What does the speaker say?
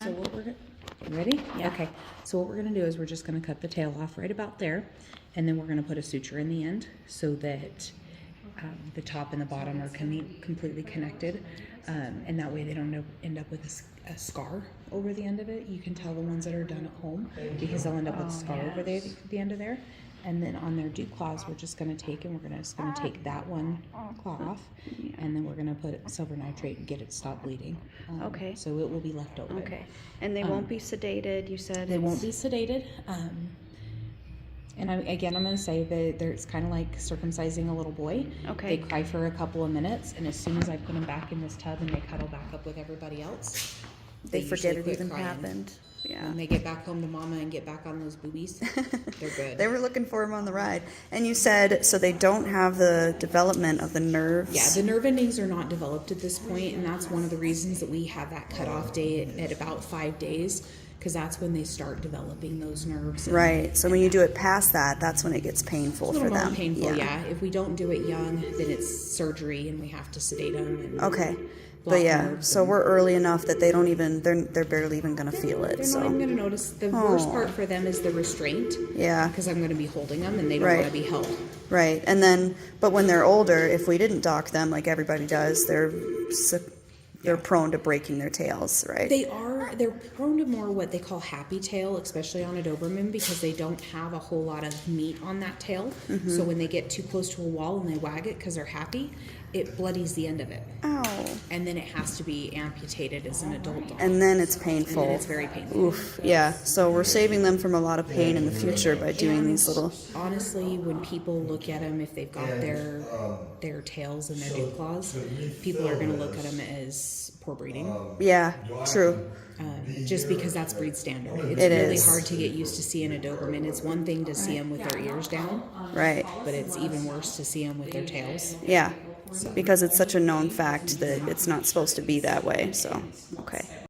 So what we're ready? Yeah. Okay. So what we're gonna do is we're just gonna cut the tail off right about there, and then we're gonna put a suture in the end so that the top and the bottom are completely connected, and that way they don't end up with a scar over the end of it. You can tell the ones that are done at home because they'll end up with a scar over the end of there. And then on their dew claws, we're just gonna take and we're just gonna take that one claw off, and then we're gonna put silver nitrate and get it to stop bleeding. Okay. So it will be left open. Okay. And they won't be sedated, you said? They won't be sedated. And I'm going to say that it's kind of like circumcising a little boy. Okay. They cry for a couple of minutes, and as soon as I put them back in this tub and they cuddle back up with everybody else, They forget usually it quit even crying. happened. Yeah. When they get back home to mama and get back on those boobies, they're good. They were looking for him on the ride. And you said, so they don't have the development of the nerves? Yeah, the nerve endings are not developed at this point, and that's one of the reasons that we have that cutoff date at about 5 days, because that's when they start developing those nerves. Right. So when you do it past that, that's when it gets painful It's a for little more them. painful, yeah. If we don't do it young, then it's surgery, and we have to sedate them. And Okay. block But yeah, nerves so and- we're early enough that they don't even, they're barely even going to feel it. They're So not even going to notice. The worst part for them is the restraint. yeah. Because I'm going to be holding them, and they don't Right. want to be held. Right. And then, but when they're older, if we didn't dock them like everybody does, they're prone to breaking their tails, right? They're prone to more what they call happy tail, especially on a Doberman, because they don't have a whole lot of meat on that tail. Mm-hmm. So when they get too close to a wall and they wag it because they're happy, it bloodies the end of it. Ow. And then it has to be amputated as an adult dog. And then it's painful. And then it's very painful. Oof. Yeah. So we're saving them from a lot of pain in the future by doing these little. Honestly, when people look at them, if they've got their tails and their dew claws, people are going to look at them as poor breeding. Yeah. True. Just because that's breed standard. It's It really is. hard to get used to seeing a Doberman. It's one thing to see them with their ears down, Right. but it's even worse to see them with their tails. Yeah. Because it's such a known fact that it's not supposed to be that way. So, okay.